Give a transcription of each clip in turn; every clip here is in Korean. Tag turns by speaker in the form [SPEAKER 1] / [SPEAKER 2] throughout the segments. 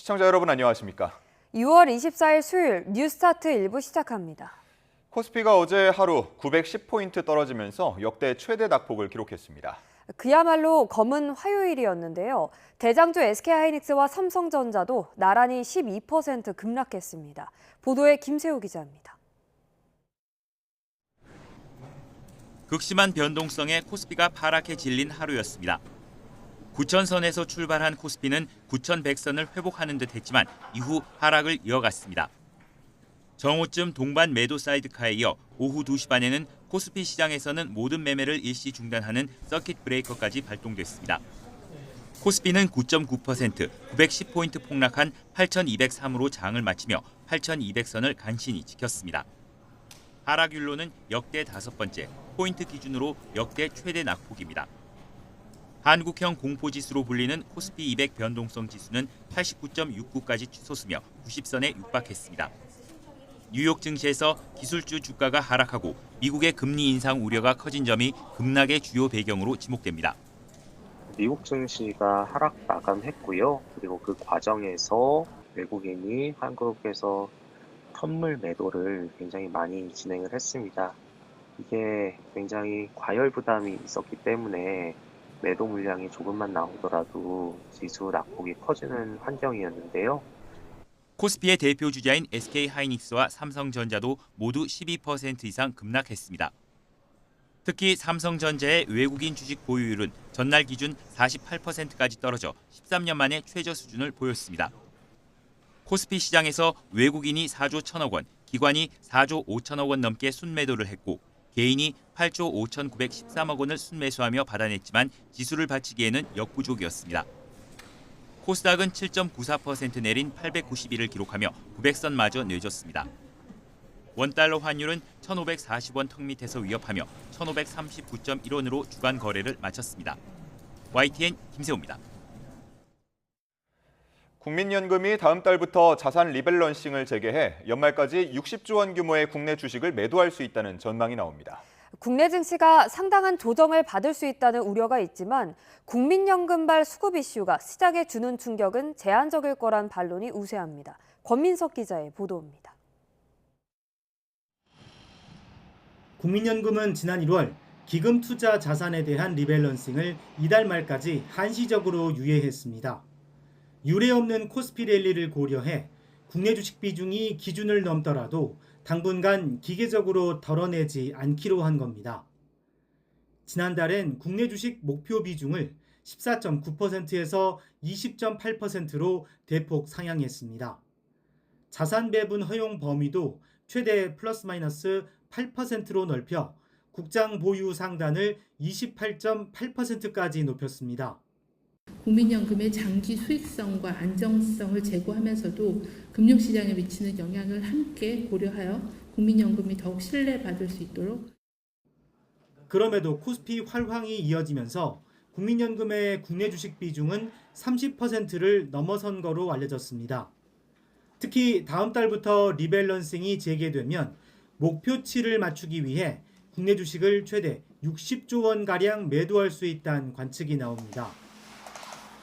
[SPEAKER 1] 시청자 여러분 안녕하십니까?
[SPEAKER 2] 6월 24일 수요일 뉴스타트 1부 시작합니다.
[SPEAKER 1] 코스피가 어제 하루 910포인트 떨어지면서 역대 최대 낙폭을 기록했습니다.
[SPEAKER 2] 그야말로 검은 화요일이었는데요. 대장주 SK하이닉스와 삼성전자도 나란히 12% 급락했습니다. 보도에 김세호 기자입니다.
[SPEAKER 3] 극심한 변동성에 코스피가 파랗게 질린 하루였습니다. 9,000선에서 출발한 코스피는 9,100선을 회복하는 듯 했지만 이후 하락을 이어갔습니다. 정오쯤 동반 매도 사이드카에 이어 오후 2시 반에는 코스피 시장에서는 모든 매매를 일시 중단하는 서킷 브레이커까지 발동됐습니다. 코스피는 9.9%, 910포인트 폭락한 8,203으로 장을 마치며 8,200선을 간신히 지켰습니다. 하락율로는 역대 5번째, 포인트 기준으로 역대 최대 낙폭입니다. 한국형 공포지수로 불리는 코스피 200 변동성 지수는 89.69까지 치솟으며 90선에 육박했습니다. 뉴욕 증시에서 기술주 주가가 하락하고 미국의 금리 인상 우려가 커진 점이 급락의 주요 배경으로 지목됩니다.
[SPEAKER 4] 미국 증시가 하락 마감했고요. 그리고 그 과정에서 외국인이 한국에서 선물 매도를 굉장히 많이 진행을 했습니다. 이게 굉장히 과열 부담이 있었기 때문에 매도 물량이 조금만 나오더라도 지수 낙폭이 커지는 환경이었는데요.
[SPEAKER 3] 코스피의 대표 주자인 SK하이닉스와 삼성전자도 모두 12% 이상 급락했습니다. 특히 삼성전자의 외국인 주식 보유율은 전날 기준 48%까지 떨어져 13년 만에 최저 수준을 보였습니다. 코스피 시장에서 외국인이 4조 1천억 원, 기관이 4조 5천억 원 넘게 순매도를 했고 개인이 8조 5,913억 원을 순매수하며 받아냈지만 지수를 받치기에는 역부족이었습니다. 코스닥은 7.94% 내린 891을 기록하며 900선마저 내줬습니다. 원달러 환율은 1,540원 턱 밑에서 위협하며 1,539.1원으로 주간 거래를 마쳤습니다. YTN 김세호입니다.
[SPEAKER 1] 국민연금이 다음 달부터 자산 리밸런싱을 재개해 연말까지 60조 원 규모의 국내 주식을 매도할 수 있다는 전망이 나옵니다.
[SPEAKER 2] 국내 증시가 상당한 조정을 받을 수 있다는 우려가 있지만 국민연금발 수급 이슈가 시장에 주는 충격은 제한적일 거란 반론이 우세합니다. 권민석 기자의 보도입니다.
[SPEAKER 5] 국민연금은 지난 1월 기금 투자 자산에 대한 리밸런싱을 이달 말까지 한시적으로 유예했습니다. 유례 없는 코스피 랠리를 고려해 국내 주식 비중이 기준을 넘더라도 당분간 기계적으로 덜어내지 않기로 한 겁니다. 지난달엔 국내 주식 목표 비중을 14.9%에서 20.8%로 대폭 상향했습니다. 자산 배분 허용 범위도 최대 플러스 마이너스 8%로 넓혀 국장 보유 상단을 28.8%까지 높였습니다.
[SPEAKER 6] 국민연금의 장기 수익성과 안정성을 제고하면서도 금융시장에 미치는 영향을 함께 고려하여 국민연금이 더욱 신뢰받을 수 있도록.
[SPEAKER 5] 그럼에도 코스피 활황이 이어지면서 국민연금의 국내 주식 비중은 30%를 넘어선 거로 알려졌습니다. 특히 다음 달부터 리밸런싱이 재개되면 목표치를 맞추기 위해 국내 주식을 최대 60조 원가량 매도할 수 있다는 관측이 나옵니다.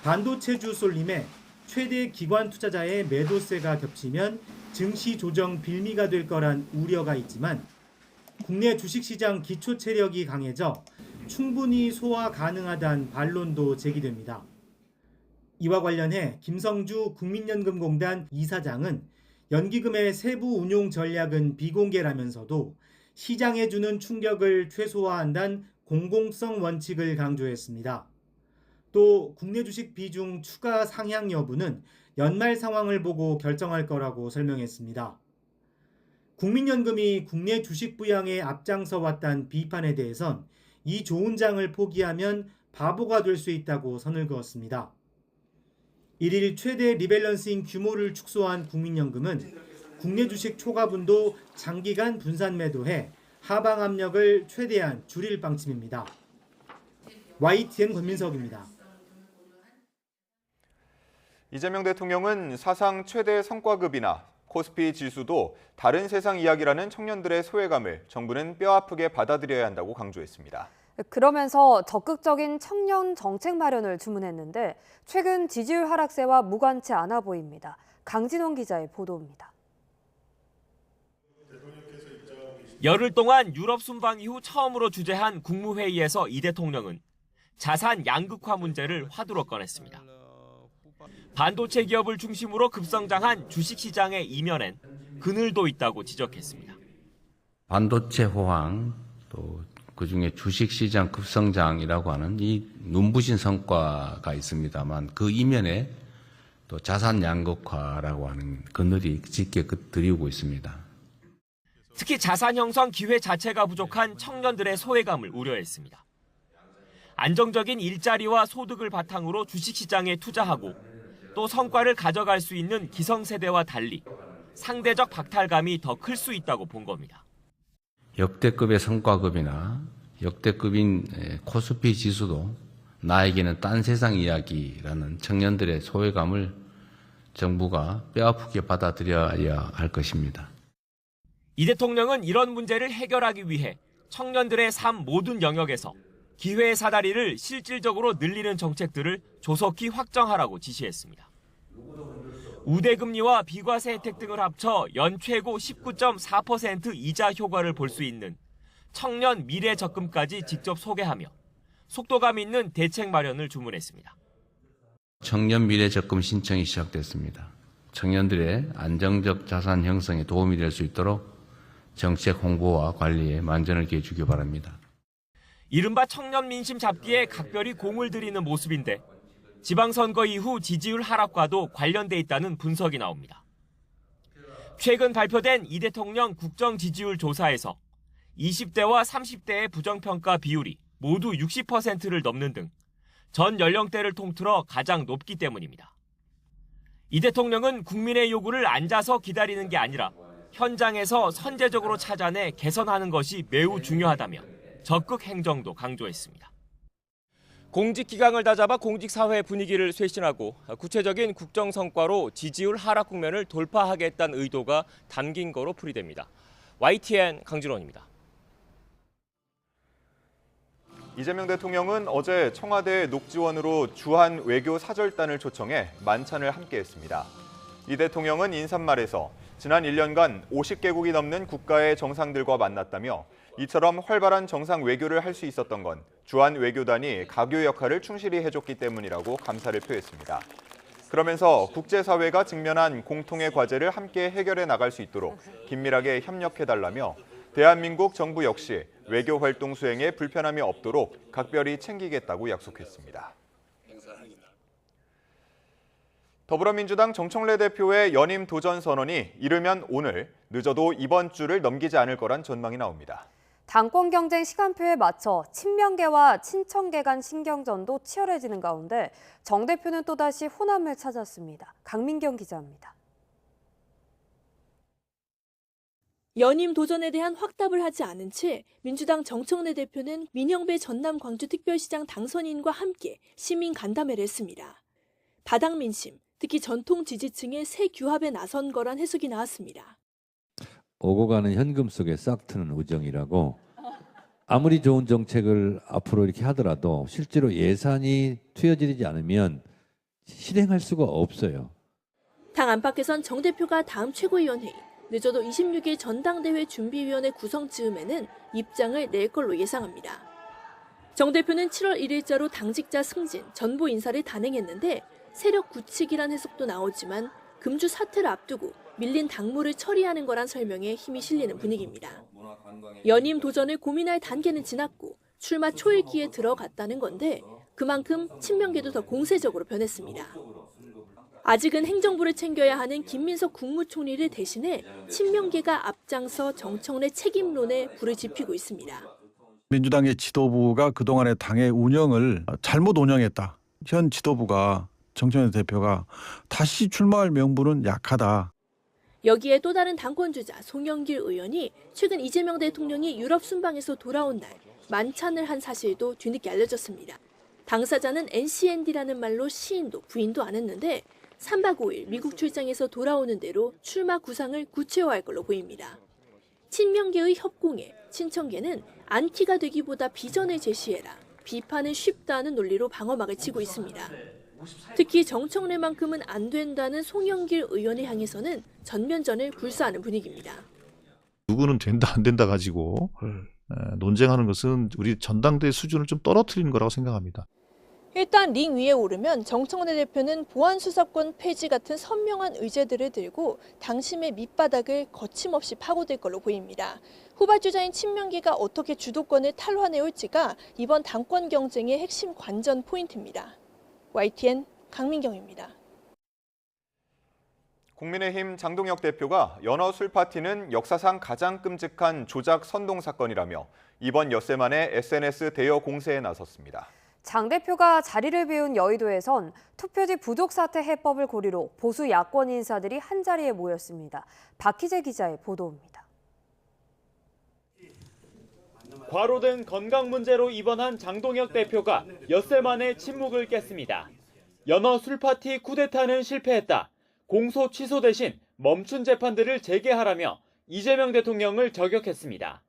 [SPEAKER 5] 반도체주 쏠림에 최대 기관 투자자의 매도세가 겹치면 증시 조정 빌미가 될 거란 우려가 있지만 국내 주식시장 기초 체력이 강해져 충분히 소화 가능하다는 반론도 제기됩니다. 이와 관련해 김성주 국민연금공단 이사장은 연기금의 세부 운용 전략은 비공개라면서도 시장에 주는 충격을 최소화한다는 공공성 원칙을 강조했습니다. 또 국내 주식 비중 추가 상향 여부는 연말 상황을 보고 결정할 거라고 설명했습니다. 국민연금이 국내 주식 부양에 앞장서 왔다는 비판에 대해선 이 좋은 장을 포기하면 바보가 될 수 있다고 선을 그었습니다. 1일 최대 리밸런싱 규모를 축소한 국민연금은 국내 주식 초과분도 장기간 분산 매도해 하방 압력을 최대한 줄일 방침입니다. YTN 권민석입니다.
[SPEAKER 1] 이재명 대통령은 사상 최대 성과급이나 코스피 지수도 다른 세상 이야기라는 청년들의 소외감을 정부는 뼈아프게 받아들여야 한다고 강조했습니다.
[SPEAKER 2] 그러면서 적극적인 청년 정책 마련을 주문했는데 최근 지지율 하락세와 무관치 않아 보입니다. 강진원 기자의 보도입니다.
[SPEAKER 7] 열흘 동안 유럽 순방 이후 처음으로 주재한 국무회의에서 이 대통령은 자산 양극화 문제를 화두로 꺼냈습니다. 반도체 기업을 중심으로 급성장한 주식시장의 이면엔 그늘도 있다고 지적했습니다.
[SPEAKER 8] 반도체 호황, 또 그중에 주식시장 급성장이라고 하는 이 눈부신 성과가 있습니다만 그 이면에 또 자산 양극화라고 하는 그늘이 짙게 드리우고 있습니다.
[SPEAKER 7] 특히 자산 형성 기회 자체가 부족한 청년들의 소외감을 우려했습니다. 안정적인 일자리와 소득을 바탕으로 주식시장에 투자하고 또 성과를 가져갈 수 있는 기성세대와 달리 상대적 박탈감이 더 클 수 있다고 본 겁니다.
[SPEAKER 8] 역대급의 성과급이나 역대급인 코스피 지수도 나에게는 딴 세상 이야기라는 청년들의 소외감을 정부가 뼈아프게 받아들여야 할 것입니다.
[SPEAKER 7] 이 대통령은 이런 문제를 해결하기 위해 청년들의 삶 모든 영역에서 기회의 사다리를 실질적으로 늘리는 정책들을 조속히 확정하라고 지시했습니다. 우대금리와 비과세 혜택 등을 합쳐 연 최고 19.4% 이자 효과를 볼 수 있는 청년 미래 적금까지 직접 소개하며 속도감 있는 대책 마련을 주문했습니다.
[SPEAKER 8] 청년 미래 적금 신청이 시작됐습니다. 청년들의 안정적 자산 형성에 도움이 될 수 있도록 정책 홍보와 관리에 만전을 기해 주기 바랍니다.
[SPEAKER 7] 이른바 청년 민심 잡기에 각별히 공을 들이는 모습인데 지방선거 이후 지지율 하락과도 관련돼 있다는 분석이 나옵니다. 최근 발표된 이 대통령 국정 지지율 조사에서 20대와 30대의 부정평가 비율이 모두 60%를 넘는 등 전 연령대를 통틀어 가장 높기 때문입니다. 이 대통령은 국민의 요구를 앉아서 기다리는 게 아니라 현장에서 선제적으로 찾아내 개선하는 것이 매우 중요하다며 적극 행정도 강조했습니다. 공직기강을 다잡아 공직사회 분위기를 쇄신하고 구체적인 국정 성과로 지지율 하락 국면을 돌파하겠다는 의도가 담긴 거로 풀이됩니다. YTN 강진원입니다.
[SPEAKER 1] 이재명 대통령은 어제 청와대 녹지원으로 주한 외교 사절단을 초청해 만찬을 함께했습니다. 이 대통령은 인사말에서 지난 1년간 50개국이 넘는 국가의 정상들과 만났다며 이처럼 활발한 정상 외교를 할 수 있었던 건 주한 외교단이 가교 역할을 충실히 해줬기 때문이라고 감사를 표했습니다. 그러면서 국제사회가 직면한 공통의 과제를 함께 해결해 나갈 수 있도록 긴밀하게 협력해달라며 대한민국 정부 역시 외교 활동 수행에 불편함이 없도록 각별히 챙기겠다고 약속했습니다. 더불어민주당 정청래 대표의 연임 도전 선언이 이르면 오늘, 늦어도 이번 주를 넘기지 않을 거란 전망이 나옵니다.
[SPEAKER 2] 당권 경쟁 시간표에 맞춰 친명계와 친청계 간 신경전도 치열해지는 가운데 정 대표는 또다시 호남을 찾았습니다. 강민경 기자입니다.
[SPEAKER 9] 연임 도전에 대한 확답을 하지 않은 채 민주당 정청래 대표는 민영배 전남 광주특별시장 당선인과 함께 시민 간담회를 했습니다. 바닥 민심, 특히 전통 지지층의 새 규합에 나선 거란 해석이 나왔습니다.
[SPEAKER 10] 오고 가는 현금 속에 싹 트는 우정이라고 아무리 좋은 정책을 앞으로 이렇게 하더라도 실제로 예산이 투여되지 않으면 실행할 수가 없어요.
[SPEAKER 9] 당 안팎에선 정 대표가 다음 최고위원회의, 늦어도 26일 전당대회 준비위원회 구성 즈음에는 입장을 낼 걸로 예상합니다. 정 대표는 7월 1일자로 당직자 승진, 전부 인사를 단행했는데 세력 굳히기란 해석도 나오지만 금주 사태를 앞두고 밀린 당무를 처리하는 거란 설명에 힘이 실리는 분위기입니다. 연임 도전을 고민할 단계는 지났고 출마 초일기에 들어갔다는 건데 그만큼 친명계도 더 공세적으로 변했습니다. 아직은 행정부를 챙겨야 하는 김민석 국무총리를 대신해 친명계가 앞장서 정청래 책임론에 불을 지피고 있습니다.
[SPEAKER 11] 민주당의 지도부가 그동안의 당의 운영을 잘못 운영했다. 현 지도부가 정청래 대표가 다시 출마할 명분은 약하다.
[SPEAKER 9] 여기에 또 다른 당권주자 송영길 의원이 최근 이재명 대통령이 유럽 순방에서 돌아온 날 만찬을 한 사실도 뒤늦게 알려졌습니다. 당사자는 NCND라는 말로 시인도 부인도 안 했는데 3박 5일 미국 출장에서 돌아오는 대로 출마 구상을 구체화할 걸로 보입니다. 친명계의 협공에 친청계는 안티가 되기보다 비전을 제시해라, 비판은 쉽다는 논리로 방어막을 치고 있습니다. 특히 정청래만큼은 안 된다는 송영길 의원을 향해서는 전면전을 불사하는 분위기입니다.
[SPEAKER 12] 누구는 된다 안 된다 가지고 논쟁하는 것은 우리 전당대 수준을 좀 떨어뜨리는 거라고 생각합니다.
[SPEAKER 9] 일단 링 위에 오르면 정청래 대표는 보안수사권 폐지 같은 선명한 의제들을 들고 당심의 밑바닥을 거침없이 파고들 걸로 보입니다. 후발주자인 친명계가 어떻게 주도권을 탈환해올지가 이번 당권 경쟁의 핵심 관전 포인트입니다. YTN 강민경입니다.
[SPEAKER 1] 국민의힘 장동혁 대표가 연어 술 파티는 역사상 가장 끔찍한 조작 선동 사건이라며 이번 엿새 만에 SNS 대여 공세에 나섰습니다.
[SPEAKER 2] 장 대표가 자리를 비운 여의도에선 투표지 부족 사태 해법을 고리로 보수 야권 인사들이 한자리에 모였습니다. 박희재 기자의 보도입니다.
[SPEAKER 13] 과로된 건강 문제로 입원한 장동혁 대표가 엿새 만에 침묵을 깼습니다. 연어 술파티 쿠데타는 실패했다. 공소 취소 대신 멈춘 재판들을 재개하라며 이재명 대통령을 저격했습니다.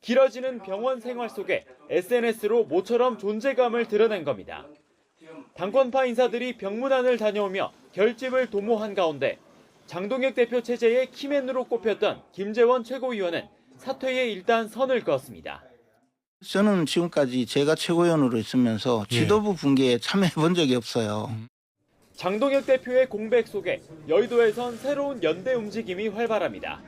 [SPEAKER 13] 길어지는 병원 생활 속에 SNS로 모처럼 존재감을 드러낸 겁니다. 당권파 인사들이 병문안을 다녀오며 결집을 도모한 가운데 장동혁 대표 체제의 키맨으로 꼽혔던 김재원 최고위원은 사퇴에 일단 선을 그었습니다.
[SPEAKER 14] 저는 지금까지 제가 최고위원으로 있으면서 지도부 붕괴에 참여해 본 적이 없어요.
[SPEAKER 13] 장동혁 대표의 공백 속에 여의도에선 새로운 연대 움직임이 활발합니다.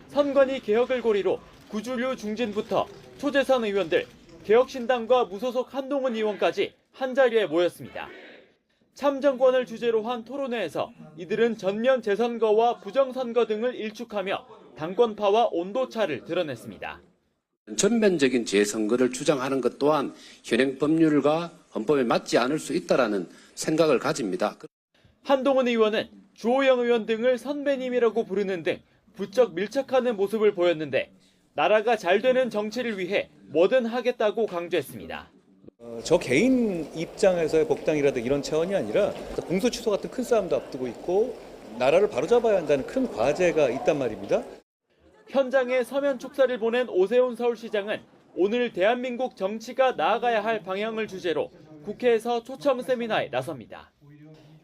[SPEAKER 13] 선관위 개혁을 고리로 구주류 중진부터 초재선 의원들, 개혁신당과 무소속 한동훈 의원까지 한자리에 모였습니다. 참정권을 주제로 한 토론회에서 이들은 전면 재선거와 부정선거 등을 일축하며 당권파와 온도차를 드러냈습니다.
[SPEAKER 15] 전면적인 재선거를 주장하는 것 또한 현행 법률과 헌법에 맞지 않을 수 있다라는 생각을 가집니다.
[SPEAKER 13] 한동훈 의원은 주호영 의원 등을 선배님이라고 부르는 등 부쩍 밀착하는 모습을 보였는데 나라가 잘 되는 정치를 위해 뭐든 하겠다고 강조했습니다.
[SPEAKER 16] 저 개인 입장에서의 복당이라든가 이런 차원이 아니라 공소 취소 같은 큰 싸움도 앞두고 있고 나라를 바로잡아야 한다는 큰 과제가 있단 말입니다.
[SPEAKER 13] 현장에 서면 축사를 보낸 오세훈 서울시장은 오늘 대한민국 정치가 나아가야 할 방향을 주제로 국회에서 초청 세미나에 나섭니다.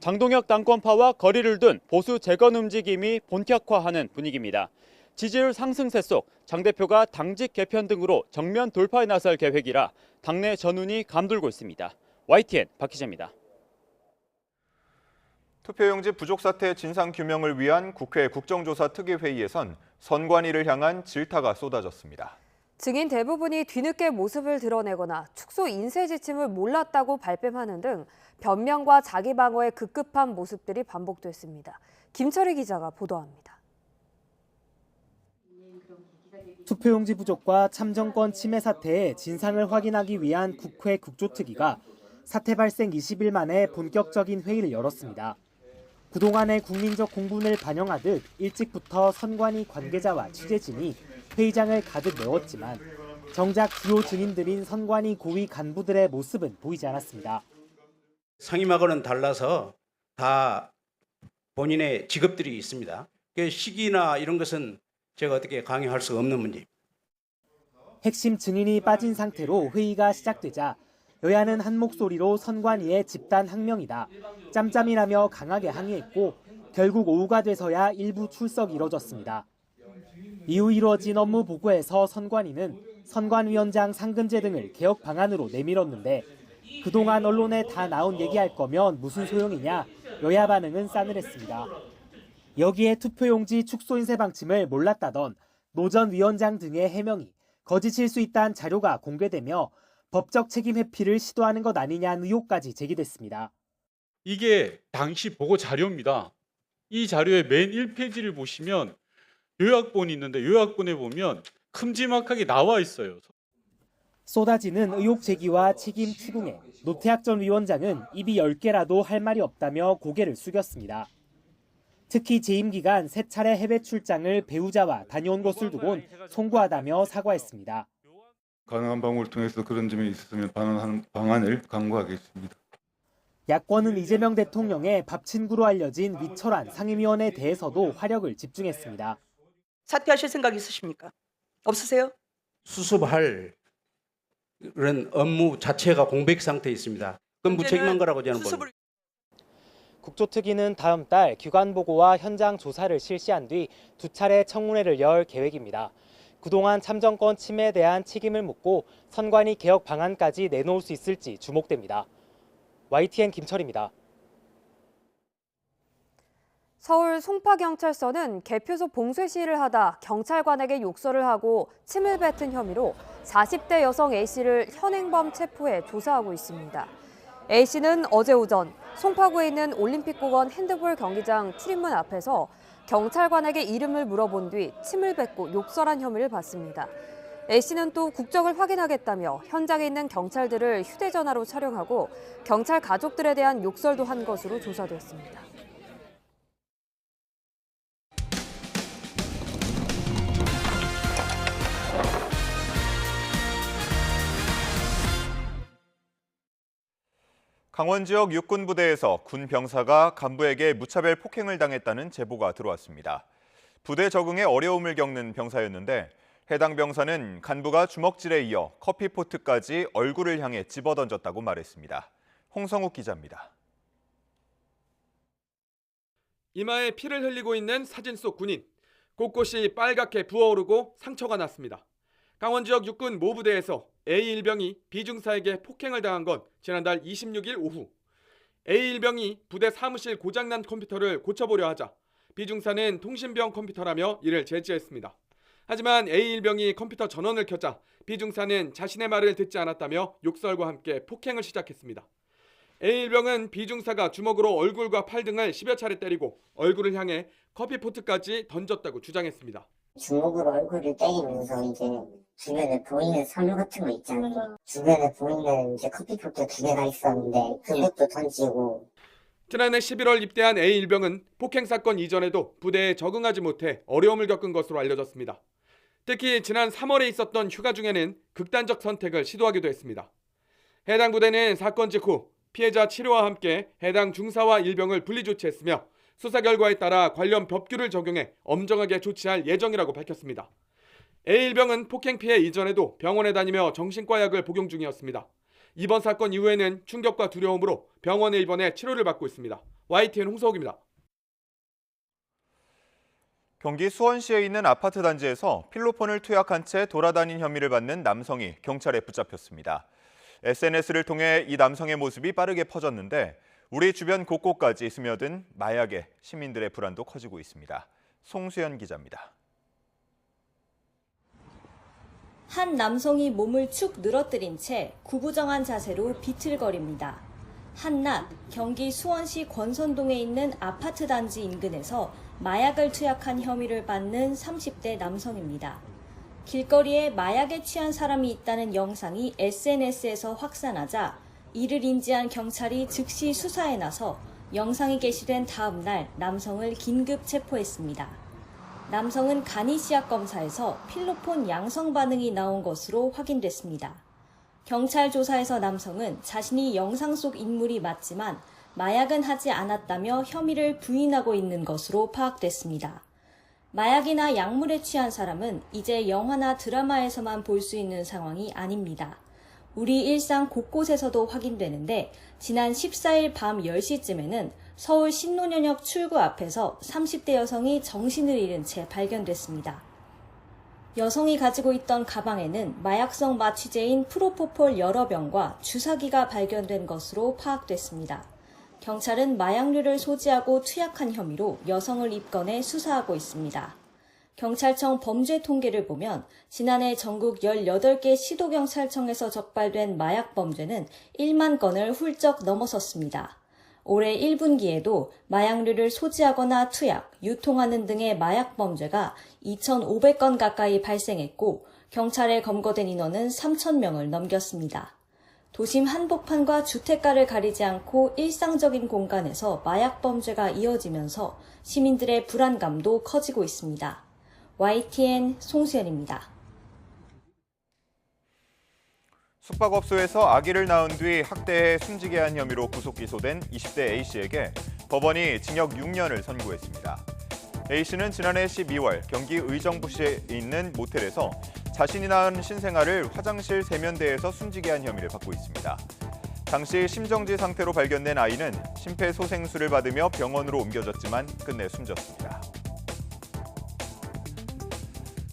[SPEAKER 13] 장동혁 당권파와 거리를 둔 보수 재건 움직임이 본격화하는 분위기입니다. 지지율 상승세 속 장 대표가 당직 개편 등으로 정면 돌파에 나설 계획이라 당내 전운이 감돌고 있습니다. YTN 박희재입니다.
[SPEAKER 1] 투표용지 부족 사태 진상 규명을 위한 국회 국정조사 특위회의에선 선관위를 향한 질타가 쏟아졌습니다.
[SPEAKER 2] 증인 대부분이 뒤늦게 모습을 드러내거나 축소 인쇄 지침을 몰랐다고 발뺌하는 등 변명과 자기 방어에 급급한 모습들이 반복됐습니다. 김철희 기자가 보도합니다.
[SPEAKER 17] 투표용지 부족과 참정권 침해 사태의 진상을 확인하기 위한 국회 국조특위가 사태 발생 20일 만에 본격적인 회의를 열었습니다. 그동안의 국민적 공분을 반영하듯 일찍부터 선관위 관계자와 취재진이 회의장을 가득 메웠지만 정작 주요 증인들인 선관위 고위 간부들의 모습은 보이지 않았습니다.
[SPEAKER 18] 상임하고는 달라서 다 본인의 직업들이 있습니다. 시기나 이런 것은 제가 어떻게 강요할 수가 없는 문제입니다.
[SPEAKER 17] 핵심 증인이 빠진 상태로 회의가 시작되자 여야는 한 목소리로 선관위의 집단 항명이다, 짬짬이라며 강하게 항의했고 결국 오후가 돼서야 일부 출석이 이뤄졌습니다. 이후 이루어진 업무 보고에서 선관위는 선관위원장 상근제 등을 개혁 방안으로 내밀었는데 그동안 언론에 다 나온 얘기할 거면 무슨 소용이냐, 여야 반응은 싸늘했습니다. 여기에 투표용지 축소 인쇄 방침을 몰랐다던 노 전 위원장 등의 해명이 거짓일 수 있다는 자료가 공개되며 법적 책임 회피를 시도하는 것 아니냐는 의혹까지 제기됐습니다.
[SPEAKER 19] 이게 당시 보고 자료입니다. 이 자료의 맨 1페이지를 보시면 요약본이 있는데 요약본에 보면 큼지막하게 나와 있어요.
[SPEAKER 17] 쏟아지는 의혹 제기와 책임 추궁에 노태학 전 위원장은 입이 10개라도 할 말이 없다며 고개를 숙였습니다. 특히 재임 기간 3차례 해외 출장을 배우자와 다녀온 것을 두곤 송구하다며 사과했습니다.
[SPEAKER 20] 가능한 방법을 통해서 그런 점이 있었으면 반환하는 방안을 강구하겠습니다.
[SPEAKER 17] 야권은 이재명 대통령의 밥 친구로 알려진 위철한 상임위원에 대해서도 화력을 집중했습니다.
[SPEAKER 21] 사퇴하실 생각 있으십니까? 없으세요?
[SPEAKER 18] 수습할 그런 업무 자체가 공백 상태에 있습니다. 그건 무책임한 거라고 저는 봅니다.
[SPEAKER 17] 국조특위는 다음 달 기관 보고와 현장 조사를 실시한 뒤 2차례 청문회를 열 계획입니다. 그동안 참정권 침해에 대한 책임을 묻고 선관위 개혁 방안까지 내놓을 수 있을지 주목됩니다. YTN 김철입니다.
[SPEAKER 2] 서울 송파경찰서는 개표소 봉쇄 시위를 하다 경찰관에게 욕설을 하고 침을 뱉은 혐의로 40대 여성 A씨를 현행범 체포해 조사하고 있습니다. A씨는 어제 오전 송파구에 있는 올림픽공원 핸드볼 경기장 출입문 앞에서 경찰관에게 이름을 물어본 뒤 침을 뱉고 욕설한 혐의를 받습니다. A씨는 또 국적을 확인하겠다며 현장에 있는 경찰들을 휴대전화로 촬영하고 경찰 가족들에 대한 욕설도 한 것으로 조사됐습니다.
[SPEAKER 1] 강원 지역 육군부대에서 군 병사가 간부에게 무차별 폭행을 당했다는 제보가 들어왔습니다. 부대 적응에 어려움을 겪는 병사였는데 해당 병사는 간부가 주먹질에 이어 커피포트까지 얼굴을 향해 집어던졌다고 말했습니다. 홍성욱 기자입니다.
[SPEAKER 22] 이마에 피를 흘리고 있는 사진 속 군인. 곳곳이 빨갛게 부어오르고 상처가 났습니다. 강원 지역 육군 모부대에서 A1병이 B중사에게 폭행을 당한 건 지난달 26일 오후. A1병이 부대 사무실 고장난 컴퓨터를 고쳐보려 하자 B중사는 통신병 컴퓨터라며 이를 제지했습니다. 하지만 A1병이 컴퓨터 전원을 켜자 B중사는 자신의 말을 듣지 않았다며 욕설과 함께 폭행을 시작했습니다. A1병은 B중사가 주먹으로 얼굴과 팔 등을 10여 차례 때리고 얼굴을 향해 커피포트까지 던졌다고 주장했습니다.
[SPEAKER 23] 주먹으로 얼굴을 때리면서 이제 주변에 보이는 선물 같은 거 있잖아요. 주변에 보이는 이제 커피포트 2개가 있었는데 그것도 던지고.
[SPEAKER 22] 지난해 11월 입대한 A1병은 폭행 사건 이전에도 부대에 적응하지 못해 어려움을 겪은 것으로 알려졌습니다. 특히 지난 3월에 있었던 휴가 중에는 극단적 선택을 시도하기도 했습니다. 해당 부대는 사건 직후 피해자 치료와 함께 해당 중사와 일병을 분리 조치했으며 수사 결과에 따라 관련 법규를 적용해 엄정하게 조치할 예정이라고 밝혔습니다. A1병은 폭행 피해 이전에도 병원에 다니며 정신과 약을 복용 중이었습니다. 이번 사건 이후에는 충격과 두려움으로 병원에 입원해 치료를 받고 있습니다. YTN 홍서욱입니다.
[SPEAKER 1] 경기 수원시에 있는 아파트 단지에서 필로폰을 투약한 채 돌아다닌 혐의를 받는 남성이 경찰에 붙잡혔습니다. SNS를 통해 이 남성의 모습이 빠르게 퍼졌는데 우리 주변 곳곳까지 스며든 마약에 시민들의 불안도 커지고 있습니다. 송수연 기자입니다.
[SPEAKER 24] 한 남성이 몸을 축 늘어뜨린 채 구부정한 자세로 비틀거립니다. 한낮 경기 수원시 권선동에 있는 아파트 단지 인근에서 마약을 투약한 혐의를 받는 30대 남성입니다. 길거리에 마약에 취한 사람이 있다는 영상이 SNS에서 확산하자 이를 인지한 경찰이 즉시 수사에 나서 영상이 게시된 다음 날 남성을 긴급 체포했습니다. 남성은 간이시약 검사에서 필로폰 양성 반응이 나온 것으로 확인됐습니다. 경찰 조사에서 남성은 자신이 영상 속 인물이 맞지만 마약은 하지 않았다며 혐의를 부인하고 있는 것으로 파악됐습니다. 마약이나 약물에 취한 사람은 이제 영화나 드라마에서만 볼 수 있는 상황이 아닙니다. 우리 일상 곳곳에서도 확인되는데 지난 14일 밤 10시쯤에는 서울 신논현역 출구 앞에서 30대 여성이 정신을 잃은 채 발견됐습니다. 여성이 가지고 있던 가방에는 마약성 마취제인 프로포폴 여러 병과 주사기가 발견된 것으로 파악됐습니다. 경찰은 마약류를 소지하고 투약한 혐의로 여성을 입건해 수사하고 있습니다. 경찰청 범죄 통계를 보면 지난해 전국 18개 시도경찰청에서 적발된 마약 범죄는 1만 건을 훌쩍 넘어섰습니다. 올해 1분기에도 마약류를 소지하거나 투약, 유통하는 등의 마약 범죄가 2,500건 가까이 발생했고 경찰에 검거된 인원은 3,000명을 넘겼습니다. 도심 한복판과 주택가를 가리지 않고 일상적인 공간에서 마약 범죄가 이어지면서 시민들의 불안감도 커지고 있습니다. YTN 송수연입니다.
[SPEAKER 1] 숙박업소에서 아기를 낳은 뒤 학대해 숨지게 한 혐의로 구속 기소된 20대 A씨에게 법원이 징역 6년을 선고했습니다. A씨는 지난해 12월 경기 의정부시에 있는 모텔에서 자신이 낳은 신생아를 화장실 세면대에서 숨지게 한 혐의를 받고 있습니다. 당시 심정지 상태로 발견된 아이는 심폐소생술을 받으며 병원으로 옮겨졌지만 끝내 숨졌습니다.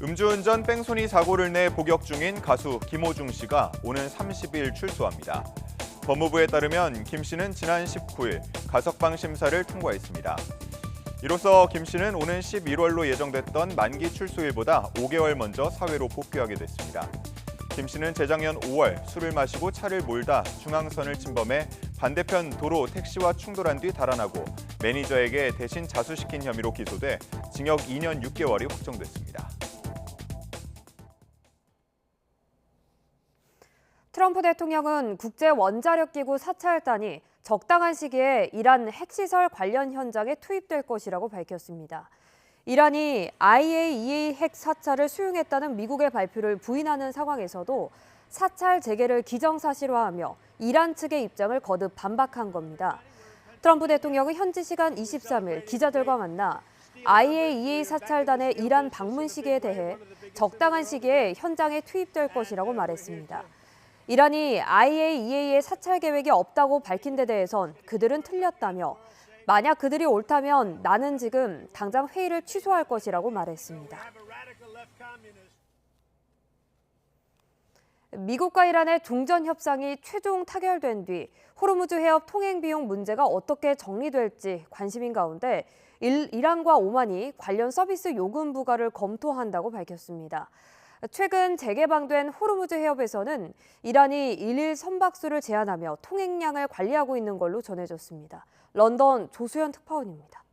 [SPEAKER 1] 음주운전 뺑소니 사고를 내 복역 중인 가수 김호중 씨가 오는 30일 출소합니다. 법무부에 따르면 김 씨는 지난 19일 가석방 심사를 통과했습니다. 이로써 김 씨는 오는 11월로 예정됐던 만기 출소일보다 5개월 먼저 사회로 복귀하게 됐습니다. 김 씨는 재작년 5월 술을 마시고 차를 몰다 중앙선을 침범해 반대편 도로 택시와 충돌한 뒤 달아나고 매니저에게 대신 자수시킨 혐의로 기소돼 징역 2년 6개월이 확정됐습니다.
[SPEAKER 2] 트럼프 대통령은 국제원자력기구 사찰단이 적당한 시기에 이란 핵시설 관련 현장에 투입될 것이라고 밝혔습니다. 이란이 IAEA 핵 사찰을 수용했다는 미국의 발표를 부인하는 상황에서도 사찰 재개를 기정사실화하며 이란 측의 입장을 거듭 반박한 겁니다. 트럼프 대통령은 현지 시간 23일 기자들과 만나 IAEA 사찰단의 이란 방문 시기에 대해 적당한 시기에 현장에 투입될 것이라고 말했습니다. 이란이 IAEA의 사찰 계획이 없다고 밝힌 데 대해선 그들은 틀렸다며 만약 그들이 옳다면 나는 지금 당장 회의를 취소할 것이라고 말했습니다. 미국과 이란의 종전 협상이 최종 타결된 뒤 호르무즈 해협 통행 비용 문제가 어떻게 정리될지 관심인 가운데 이란과 오만이 관련 서비스 요금 부과를 검토한다고 밝혔습니다. 최근 재개방된 호르무즈 해협에서는 이란이 일일 선박수를 제한하며 통행량을 관리하고 있는 걸로 전해졌습니다. 런던 조수연 특파원입니다.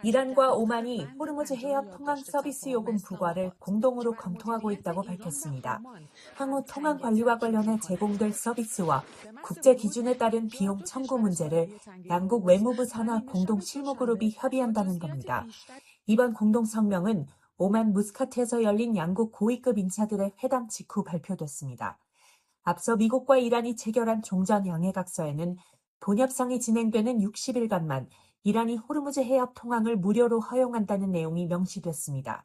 [SPEAKER 3] 이란과 오만이 호르무즈 해협 통항 서비스 요금 부과를 공동으로 검토하고 있다고 밝혔습니다. 향후 통항 관리와 관련해 제공될 서비스와 국제 기준에 따른 비용 청구 문제를 양국 외무부 산하 공동 실무그룹이 협의한다는 겁니다. 이번 공동 성명은 오만 무스카트에서 열린 양국 고위급 인사들의 회담 직후 발표됐습니다. 앞서 미국과 이란이 체결한 종전 양해각서에는 본협상이 진행되는 60일간만 이란이 호르무즈 해협 통항을 무료로 허용한다는 내용이 명시됐습니다.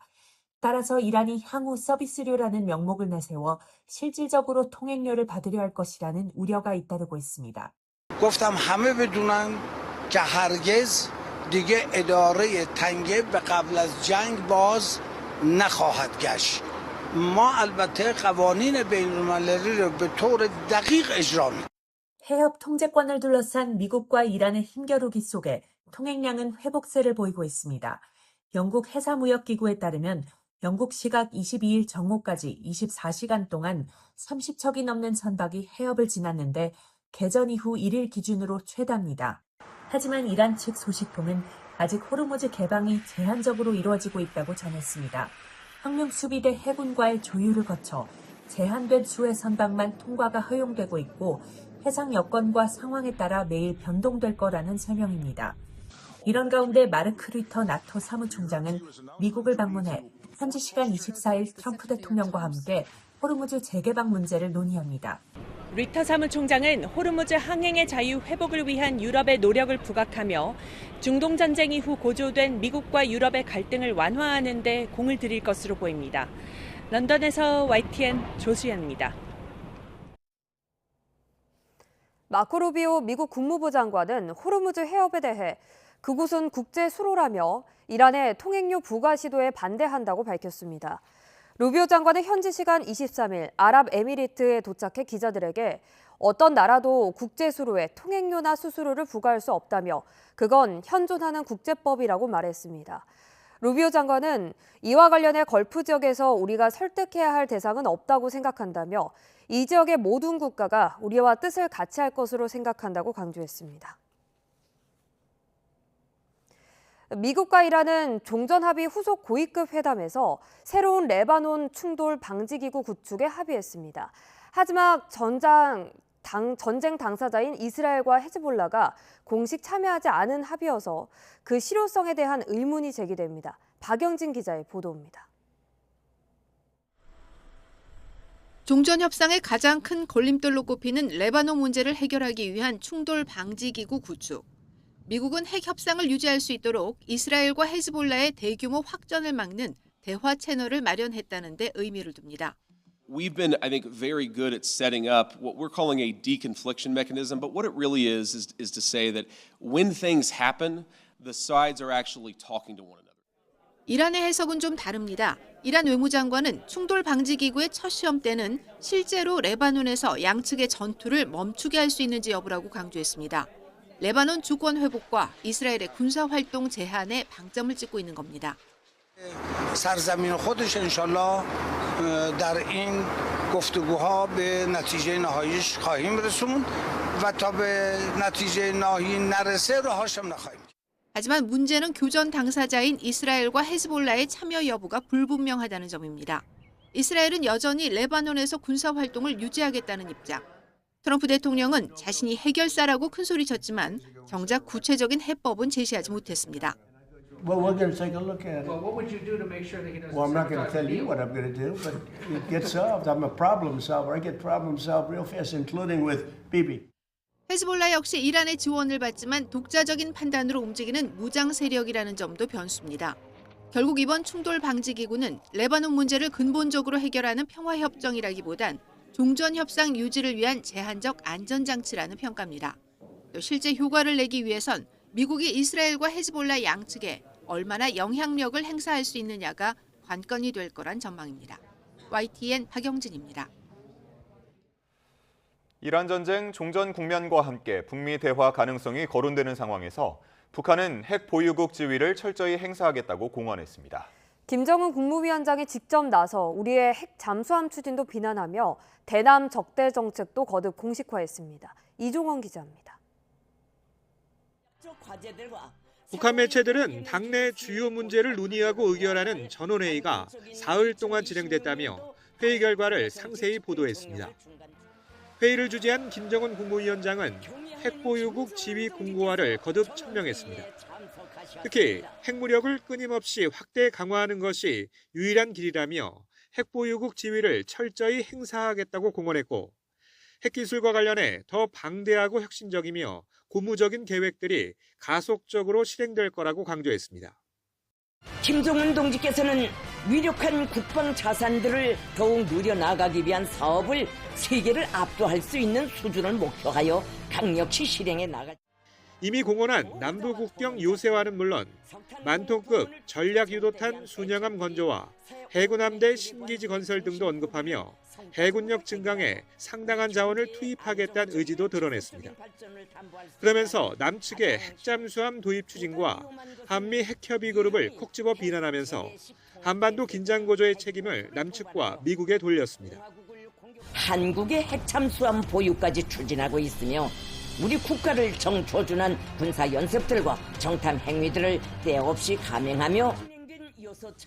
[SPEAKER 3] 따라서 이란이 향후 서비스료라는 명목을 내세워 실질적으로 통행료를 받으려 할 것이라는 우려가 잇따르고 있습니다.
[SPEAKER 4] گفتم همه بدونن که هرگز دیگه اداره تنگه به قبل از جنگ باز نخواهد گشت. ما البته قوانین بین‌المللی رو به طور دقیق اجرا می‌کنیم.
[SPEAKER 3] 해협 통제권을 둘러싼 미국과 이란의 힘겨루기 속에 통행량은 회복세를 보이고 있습니다. 영국 해사무역기구에 따르면 영국 시각 22일 정오까지 24시간 동안 30척이 넘는 선박이 해협을 지났는데 개전 이후 1일 기준으로 최다입니다. 하지만 이란 측 소식통은 아직 호르무즈 개방이 제한적으로 이루어지고 있다고 전했습니다. 혁명수비대 해군과의 조율을 거쳐 제한된 수의 선박만 통과가 허용되고 있고 해상 여건과 상황에 따라 매일 변동될 거라는 설명입니다. 이런 가운데 마르크 류터 나토 사무총장은 미국을 방문해 현지 시간 24일 트럼프 대통령과 함께 호르무즈 재개방 문제를 논의합니다.
[SPEAKER 5] 류터 사무총장은 호르무즈 항행의 자유 회복을 위한 유럽의 노력을 부각하며 중동 전쟁 이후 고조된 미국과 유럽의 갈등을 완화하는 데 공을 들일 것으로 보입니다. 런던에서 YTN 조수연입니다.
[SPEAKER 2] 마코 루비오 미국 국무부 장관은 호르무즈 해협에 대해 그곳은 국제 수로라며 이란의 통행료 부과 시도에 반대한다고 밝혔습니다. 루비오 장관은 현지 시간 23일 아랍에미리트에 도착해 기자들에게 어떤 나라도 국제 수로에 통행료나 수수료를 부과할 수 없다며 그건 현존하는 국제법이라고 말했습니다. 루비오 장관은 이와 관련해 걸프 지역에서 우리가 설득해야 할 대상은 없다고 생각한다며 이 지역의 모든 국가가 우리와 뜻을 같이 할 것으로 생각한다고 강조했습니다. 미국과 이란은 종전합의 후속 고위급 회담에서 새로운 레바논 충돌 방지기구 구축에 합의했습니다. 하지만 전쟁 당사자인 이스라엘과 헤즈볼라가 공식 참여하지 않은 합의여서 그 실효성에 대한 의문이 제기됩니다. 박영진 기자의 보도입니다.
[SPEAKER 6] 종전협상의 가장 큰 걸림돌로 꼽히는 레바논 문제를 해결하기 위한 충돌 방지기구 구축. 미국은 핵 협상을 유지할 수 있도록 이스라엘과 헤즈볼라의 대규모 확전을 막는 대화 채널을 마련했다는 데 의미를 둡니다.
[SPEAKER 7] We've been, I think, very good at setting up what we're calling a deconfliction mechanism, but what it really is to say that when things happen, the sides are actually talking to one another.
[SPEAKER 6] 이란의 해석은 좀 다릅니다. 이란 외무장관은 충돌 방지 기구의 첫 시험 때는 실제로 레바논에서 양측의 전투를 멈추게 할 수 있는지 여부라고 강조했습니다. 레바논 주권 회복과 이스라엘의 군사 활동 제한에 방점을 찍고 있는 겁니다.
[SPEAKER 4] سرزمین خودش انشالله در این گفتگوها به نتیجه نهاییش خواهیم رسوند و تا به نتیجه نهایی نرسه راهاش هم نخواهیم.
[SPEAKER 6] 하지만 문제는 교전 당사자인 이스라엘과 헤즈볼라의 참여 여부가 불분명하다는 점입니다. 이스라엘은 여전히 레바논에서 군사 활동을 유지하겠다는 입장. 트럼프 대통령은 자신이 해결사라고 큰소리쳤지만 정작 구체적인 해법은 제시하지 못했습니다.
[SPEAKER 8] Well, we're going to take a look at it. Well, what would you do to make sure that he doesn't? Well, I'm not going to tell you what I'm going to do, but it gets solved. I'm a problem solver. I get problems solved real fast, including with Bibi.
[SPEAKER 6] 헤즈볼라 역시 이란의 지원을 받지만 독자적인 판단으로 움직이는 무장 세력이라는 점도 변수입니다. 결국 이번 충돌 방지 기구는 레바논 문제를 근본적으로 해결하는 평화협정이라기보단 종전협상 유지를 위한 제한적 안전장치라는 평가입니다. 또 실제 효과를 내기 위해선 미국이 이스라엘과 헤즈볼라 양측에 얼마나 영향력을 행사할 수 있느냐가 관건이 될 거란 전망입니다. YTN 박영진입니다.
[SPEAKER 1] 이란 전쟁 종전 국면과 함께 북미 대화 가능성이 거론되는 상황에서 북한은 핵 보유국 지위를 철저히 행사하겠다고 공언했습니다.
[SPEAKER 2] 김정은 국무위원장이 직접 나서 우리의 핵 잠수함 추진도 비난하며 대남 적대 정책도 거듭 공식화했습니다. 이종원 기자입니다.
[SPEAKER 10] 북한 매체들은 당내 주요 문제를 논의하고 의결하는 전원회의가 사흘 동안 진행됐다며 회의 결과를 상세히 보도했습니다. 회의를 주재한 김정은 국무위원장은 핵보유국 지위 공고화를 거듭 천명했습니다. 특히 핵무력을 끊임없이 확대 강화하는 것이 유일한 길이라며 핵보유국 지위를 철저히 행사하겠다고 공언했고 핵기술과 관련해 더 방대하고 혁신적이며 고무적인 계획들이 가속적으로 실행될 거라고 강조했습니다.
[SPEAKER 25] 김정은 동지께서는 위력한 국방 자산들을 더욱 늘려나가기 위한 사업을 세계를 압도할 수 있는 수준을 목표하여 강력히 실행해 나갈.
[SPEAKER 10] 이미 공언한 남부 국경 요새화는 물론 만톤급 전략 유도탄 순양함 건조와 해군함대 신기지 건설 등도 언급하며 해군력 증강에 상당한 자원을 투입하겠다는 의지도 드러냈습니다. 그러면서 남측의 핵잠수함 도입 추진과 한미 핵협의 그룹을 콕 집어 비난하면서 한반도 긴장 고조의 책임을 남측과 미국에 돌렸습니다.
[SPEAKER 25] 한국의 핵잠수함 보유까지 추진하고 있으며 우리 국가를 정조준한 군사 연습들과 정탐 행위들을 때없이 감행하며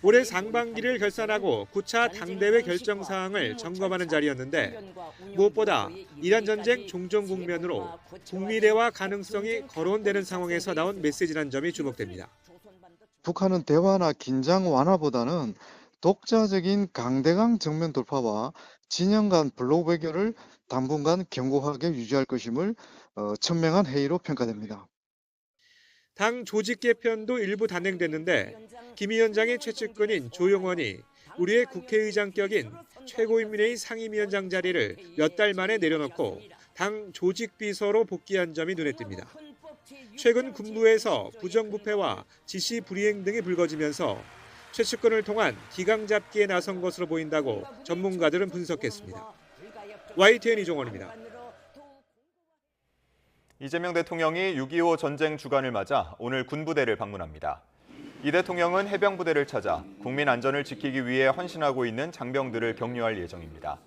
[SPEAKER 10] 올해 상반기를 결산하고 9차 당대회 결정 사항을 점검하는 자리였는데 무엇보다 이란 전쟁 종전 국면으로 북미 대화 가능성이 거론되는 상황에서 나온 메시지라는 점이 주목됩니다.
[SPEAKER 26] 북한은 대화나 긴장 완화보다는 독자적인 강대강 정면 돌파와 진영 간 블록 외교를 당분간 견고하게 유지할 것임을 천명한 회의로 평가됩니다.
[SPEAKER 10] 당 조직 개편도 일부 단행됐는데 김 위원장의 최측근인 조용원이 우리의 국회의장격인 최고인민회의 상임위원장 자리를 몇 달 만에 내려놓고 당 조직비서로 복귀한 점이 눈에 띕니다. 최근 군부에서 부정부패와 지시 불이행 등이 불거지면서 최측근을 통한 기강 잡기에 나선 것으로 보인다고 전문가들은 분석했습니다. YTN 이종원입니다.
[SPEAKER 1] 이재명 대통령이 6.25 전쟁 주간을 맞아 오늘 군부대를 방문합니다. 이 대통령은 해병부대를 찾아 국민 안전을 지키기 위해 헌신하고 있는 장병들을 격려할 예정입니다.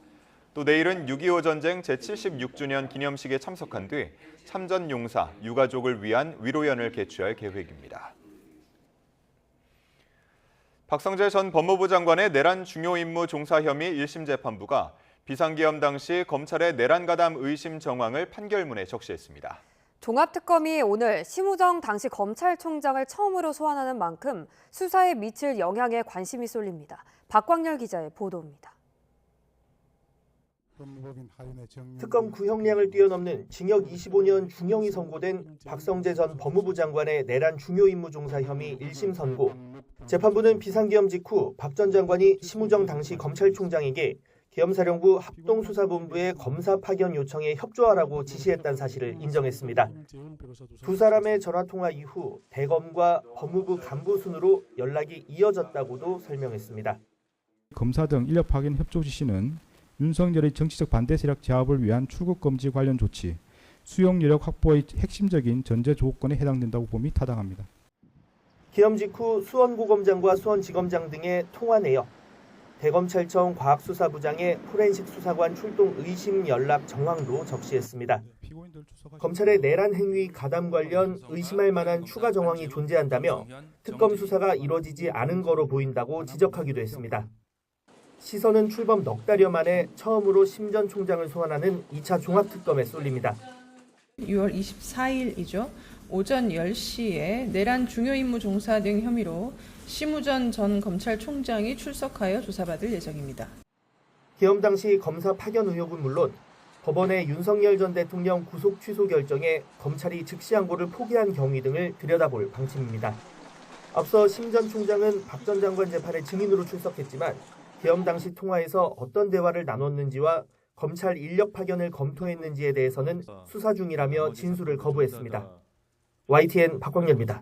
[SPEAKER 1] 또 내일은 6.25 전쟁 제76주년 기념식에 참석한 뒤 참전 용사, 유가족을 위한 위로연을 개최할 계획입니다. 박성재 전 법무부 장관의 내란 중요 임무 종사 혐의 1심 재판부가 비상계엄 당시 검찰의 내란 가담 의심 정황을 판결문에 적시했습니다.
[SPEAKER 2] 종합특검이 오늘 심우정 당시 검찰총장을 처음으로 소환하는 만큼 수사에 미칠 영향에 관심이 쏠립니다. 박광열 기자의 보도입니다.
[SPEAKER 9] 특검 구형량을 뛰어넘는 징역 25년 중형이 선고된 박성재 전 법무부 장관의 내란 중요 임무 종사 혐의 1심 선고. 재판부는 비상계엄 직후 박 전 장관이 심우정 당시 검찰총장에게 계엄사령부 합동수사본부의 검사 파견 요청에 협조하라고 지시했다는 사실을 인정했습니다. 두 사람의 전화통화 이후 대검과 법무부 간부 순으로 연락이 이어졌다고도 설명했습니다.
[SPEAKER 11] 검사 등 인력 파견 협조 지시는 윤석열의 정치적 반대 세력 제압을 위한 출국 금지 관련 조치, 수용 여력 확보의 핵심적인 전제 조건에 해당된다고 봄이 타당합니다.
[SPEAKER 9] 계엄 직후 수원고검장과 수원지검장 등의 통화 내역, 대검찰청 과학수사부장의 포렌식 수사관 출동 의심 연락 정황도 적시했습니다. 검찰의 내란 행위 가담 관련 의심할 만한 추가 정황이 존재한다며 특검 수사가 이뤄지지 않은 거로 보인다고 지적하기도 했습니다. 시선은 출범 넉 달여 만에 처음으로 심 전 총장을 소환하는 2차 종합특검에 쏠립니다.
[SPEAKER 12] 6월 24일이죠. 오전 10시에 내란 중요 임무 종사 등 혐의로 심우정 전 검찰총장이 출석하여 조사받을 예정입니다.
[SPEAKER 9] 계엄 당시 검사 파견 의혹은 물론 법원의 윤석열 전 대통령 구속 취소 결정에 검찰이 즉시 항고를 포기한 경위 등을 들여다볼 방침입니다. 앞서 심 전 총장은 박 전 장관 재판에 증인으로 출석했지만 계엄 당시 통화에서 어떤 대화를 나눴는지와 검찰 인력 파견을 검토했는지에 대해서는 수사 중이라며 진술을 거부했습니다. YTN 박광렬입니다.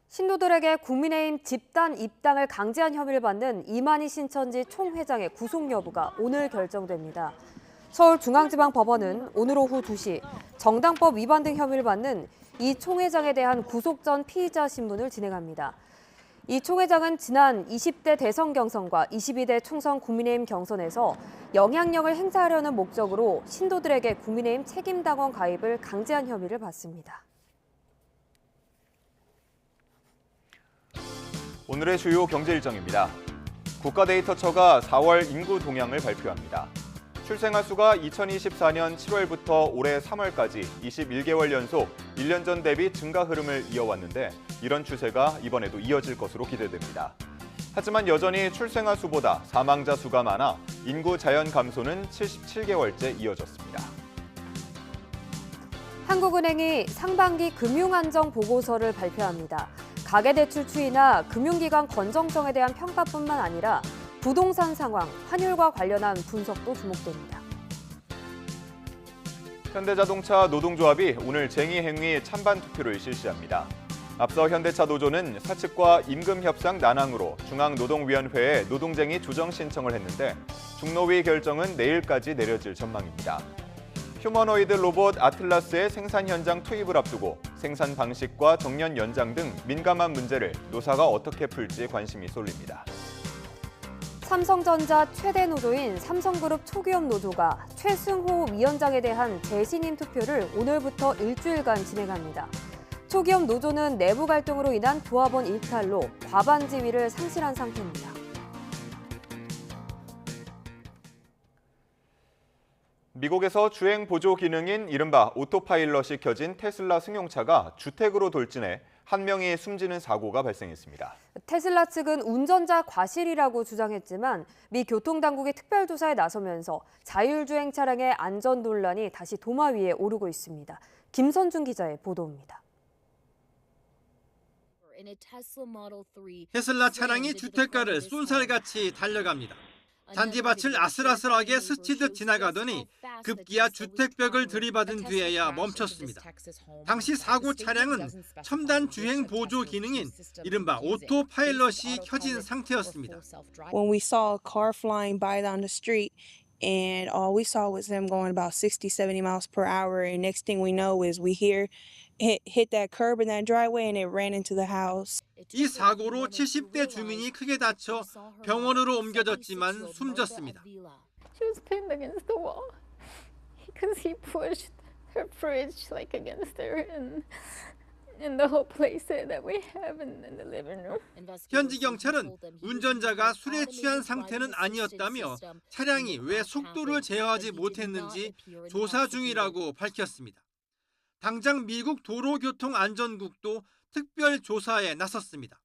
[SPEAKER 2] 신도들에게 국민의힘 집단 입당을 강제한 혐의를 받는 이만희 신천지 총회장의 구속 여부가 오늘 결정됩니다. 서울중앙지방법원은 오늘 오후 2시 정당법 위반 등 혐의를 받는 이 총회장에 대한 구속 전 피의자 신문을 진행합니다. 이 총회장은 지난 20대 대선 경선과 22대 총선 국민의힘 경선에서 영향력을 행사하려는 목적으로 신도들에게 국민의힘 책임당원 가입을 강제한 혐의를 받습니다.
[SPEAKER 1] 오늘의 주요 경제 일정입니다. 국가데이터처가 4월 인구 동향을 발표합니다. 출생아 수가 2024년 7월부터 올해 3월까지 21개월 연속 1년 전 대비 증가 흐름을 이어왔는데 이런 추세가 이번에도 이어질 것으로 기대됩니다. 하지만 여전히 출생아 수보다 사망자 수가 많아 인구 자연 감소는 77개월째 이어졌습니다.
[SPEAKER 2] 한국은행이 상반기 금융안정 보고서를 발표합니다. 가계대출 추이나 금융기관 건전성에 대한 평가뿐만 아니라 부동산 상황, 환율과 관련한 분석도 주목됩니다.
[SPEAKER 1] 현대자동차 노동조합이 오늘 쟁의행위 찬반 투표를 실시합니다. 앞서 현대차 노조는 사측과 임금 협상 난항으로 중앙노동위원회에 노동쟁의 조정 신청을 했는데 중노위 결정은 내일까지 내려질 전망입니다. 휴머노이드 로봇 아틀라스의 생산 현장 투입을 앞두고 생산 방식과 정년 연장 등 민감한 문제를 노사가 어떻게 풀지 관심이 쏠립니다.
[SPEAKER 2] 삼성전자 최대 노조인 삼성그룹 초기업 노조가 최승호 위원장에 대한 재신임 투표를 오늘부터 일주일간 진행합니다. 초기업 노조는 내부 갈등으로 인한 조합원 일탈로 과반 지위를 상실한 상태입니다.
[SPEAKER 1] 미국에서 주행 보조 기능인 이른바 오토파일럿이 켜진 테슬라 승용차가 주택으로 돌진해 한 명이 숨지는 사고가 발생했습니다.
[SPEAKER 2] 테슬라 측은 운전자 과실이라고 주장했지만 미 교통당국이 특별조사에 나서면서 자율주행 차량의 안전 논란이 다시 도마 위에 오르고 있습니다. 김선중 기자의 보도입니다.
[SPEAKER 14] 테슬라 차량이 주택가를 쏜살같이 달려갑니다. 잔디밭을 아슬아슬하게 스치듯 지나가더니 급기야 주택벽을 들이받은 뒤에야 멈췄습니다. 당시 사고 차량은 첨단 주행 보조 기능인 이른바 오토파일럿이 켜진 상태였습니다.
[SPEAKER 15] When we saw a car flying by down the street and all we saw was them going about 60, 70 miles per hour and next thing we know is we hear hit that curb in that driveway and it ran into the house.
[SPEAKER 14] 이 사고로 70대 주민이 크게 다쳐 병원으로 옮겨졌지만 숨졌습니다.
[SPEAKER 16] She was pinned against the wall because he pushed her fridge like against her and the whole playset that we have in the living room.
[SPEAKER 14] 현지 경찰은 운전자가 술에 취한 상태는 아니었다며 차량이 왜 속도를 제어하지 못했는지 조사 중이라고 밝혔습니다. 당장 미국 도로교통안전국도 특별 조사에 나섰습니다.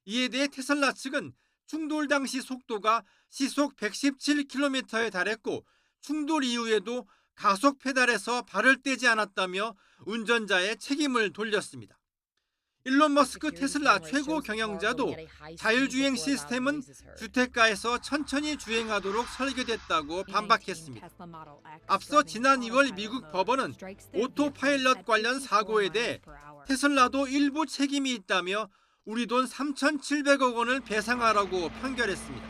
[SPEAKER 14] 이에 대해 테슬라 측은 충돌 당시 속도가 시속 117km에 달했고 충돌 이후에도 가속 페달에서 발을 떼지 않았다며 운전자의 책임을 돌렸습니다. 일론 머스크 테슬라 최고 경영자도 자율주행 시스템은 주택가에서 천천히 주행하도록 설계됐다고 반박했습니다. 앞서 지난 2월 미국 법원은 오토파일럿 관련 사고에 대해 테슬라도 일부 책임이 있다며 우리 돈 3,700억 원을 배상하라고 판결했습니다.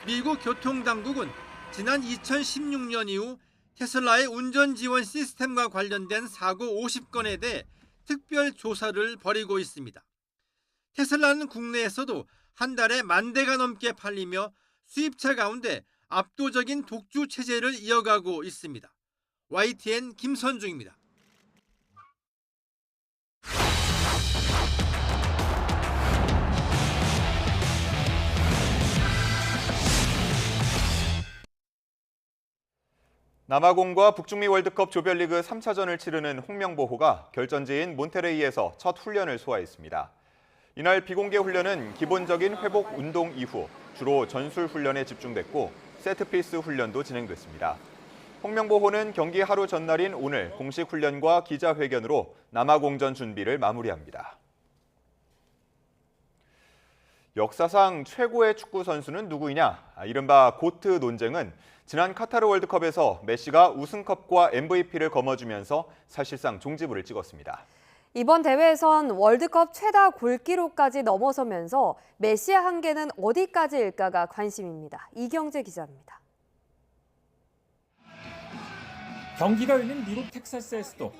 [SPEAKER 14] 미국 교통당국은 지난 2016년 이후 테슬라의 운전 지원 시스템과 관련된 사고 50건에 대해 특별 조사를 벌이고 있습니다. 테슬라는 국내에서도 한 달에 10,000대가 넘게 팔리며 수입차 가운데 압도적인 독주 체제를 이어가고 있습니다. YTN 김선중입니다.
[SPEAKER 1] 남아공과 북중미 월드컵 조별리그 3차전을 치르는 홍명보호가 결전지인 몬테레이에서 첫 훈련을 소화했습니다. 이날 비공개 훈련은 기본적인 회복 운동 이후 주로 전술 훈련에 집중됐고 세트피스 훈련도 진행됐습니다. 홍명보호는 경기 하루 전날인 오늘 공식 훈련과 기자회견으로 남아공전 준비를 마무리합니다. 역사상 최고의 축구 선수는 누구이냐? 이른바 고트 논쟁은 지난 카타르 월드컵에서 메시가 우승컵과 MVP를 거머쥐면서 사실상 종지부를 찍었습니다.
[SPEAKER 2] 이번 대회에선 월드컵 최다 골기록까지 넘어서면서 메시의 한계는 어디까지일까가 관심입니다. 이경재 기자입니다.
[SPEAKER 13] 경기가 열린 미국 텍사스의 수도,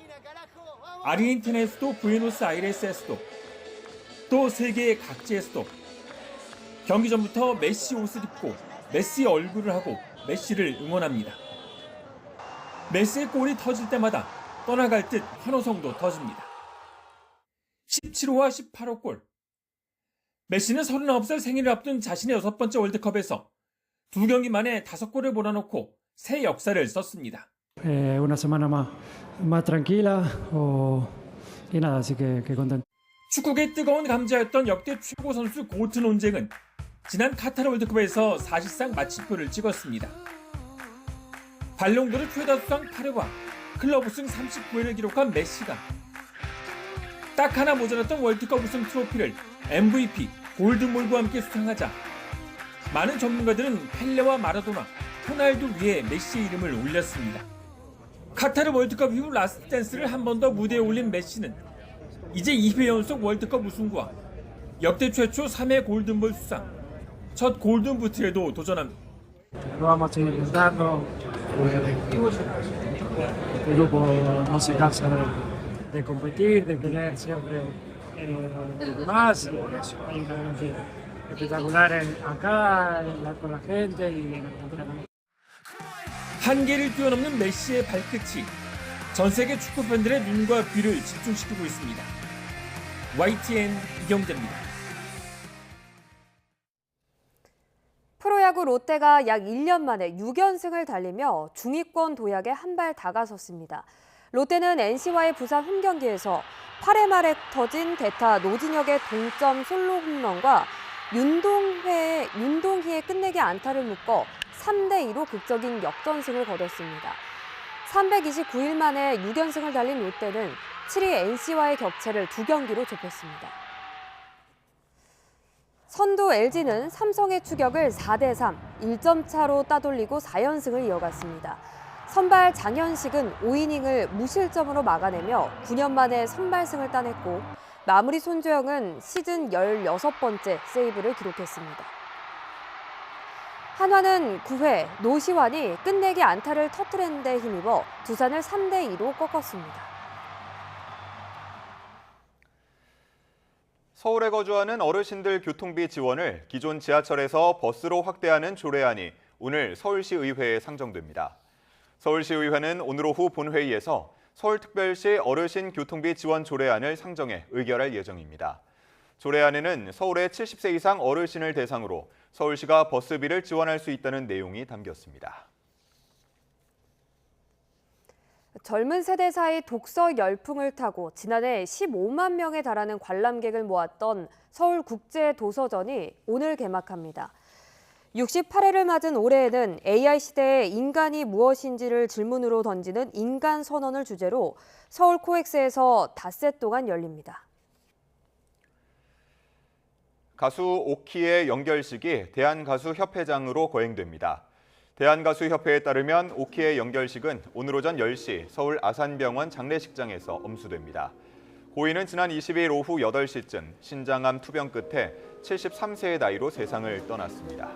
[SPEAKER 13] 아르헨티나의 수도 부에노스아이레스의 수도, 또 세계의 각지의 수도. 경기 전부터 메시 옷을 입고 메시 얼굴을 하고 메시를 응원합니다. 메시의 골이 터질 때마다 떠나갈 듯 환호성도 터집니다. 17호와 18호 골. 메시는 39살 생일을 앞둔 자신의 6번째 월드컵에서 2경기 만에 5골을 몰아넣고 새 역사를 썼습니다.
[SPEAKER 17] Una semana más tranquila y nada, así que contento.
[SPEAKER 13] 축구계 뜨거운 감자였던 역대 최고 선수 고트 논쟁은 지난 카타르 월드컵에서 사실상 마침표를 찍었습니다. 발롱도르 최다 수상 8회와 클럽 우승 39회를 기록한 메시가 딱 하나 모자랐던 월드컵 우승 트로피를 MVP, 골든볼과 함께 수상하자 많은 전문가들은 펠레와 마라도나, 호날두 위에 메시의 이름을 올렸습니다. 카타르 월드컵 이후 라스트 댄스를 한 번 더 무대에 올린 메시는 이제 2회 연속 월드컵 우승과 역대 최초 3회 골든볼 수상, 첫 골든부트에도 도전합니다.
[SPEAKER 17] Lo vamos a seguir intentando. El grupo no se cansa de competir, de querer siempre más. Hay una gente espectacular acá, con la gente y en el campeonato.
[SPEAKER 13] 한계를 뛰어넘는 메시의 발끝이 전 세계 축구 팬들의 눈과 귀를 집중시키고 있습니다. YTN 이경재입니다.
[SPEAKER 2] 프로야구 롯데가 약 1년 만에 6연승을 달리며 중위권 도약에 한 발 다가섰습니다. 롯데는 NC와의 부산 홈경기에서 8회 말에 터진 대타 노진혁의 동점 솔로 홈런과 윤동희의 끝내기 안타를 묶어 3대2로 극적인 역전승을 거뒀습니다. 329일 만에 6연승을 달린 롯데는 7위 NC와의 격차를 2경기로 좁혔습니다. 선두 LG는 삼성의 추격을 4대3, 1점 차로 따돌리고 4연승을 이어갔습니다. 선발 장현식은 5이닝을 무실점으로 막아내며 9년 만에 선발승을 따냈고 마무리 손주영은 시즌 16번째 세이브를 기록했습니다. 한화는 9회 노시환이 끝내기 안타를 터뜨리는 데 힘입어 두산을 3대2로 꺾었습니다.
[SPEAKER 1] 서울에 거주하는 어르신들 교통비 지원을 기존 지하철에서 버스로 확대하는 조례안이 오늘 서울시의회에 상정됩니다. 서울시의회는 오늘 오후 본회의에서 서울특별시 어르신 교통비 지원 조례안을 상정해 의결할 예정입니다. 조례안에는 서울의 70세 이상 어르신을 대상으로 서울시가 버스비를 지원할 수 있다는 내용이 담겼습니다.
[SPEAKER 2] 젊은 세대 사이 독서 열풍을 타고 지난해 15만 명에 달하는 관람객을 모았던 서울국제도서전이 오늘 개막합니다. 68회를 맞은 올해에는 AI 시대의 인간이 무엇인지를 질문으로 던지는 인간 선언을 주제로 서울 코엑스에서 닷새 동안 열립니다.
[SPEAKER 1] 가수 오키의 연결식이 대한가수협회장으로 거행됩니다. 대한가수협회에 따르면 오키의 연결식은 오늘 오전 10시 서울 아산병원 장례식장에서 엄수됩니다. 고인은 지난 22일 오후 8시쯤 신장암 투병 끝에 73세의 나이로 세상을 떠났습니다.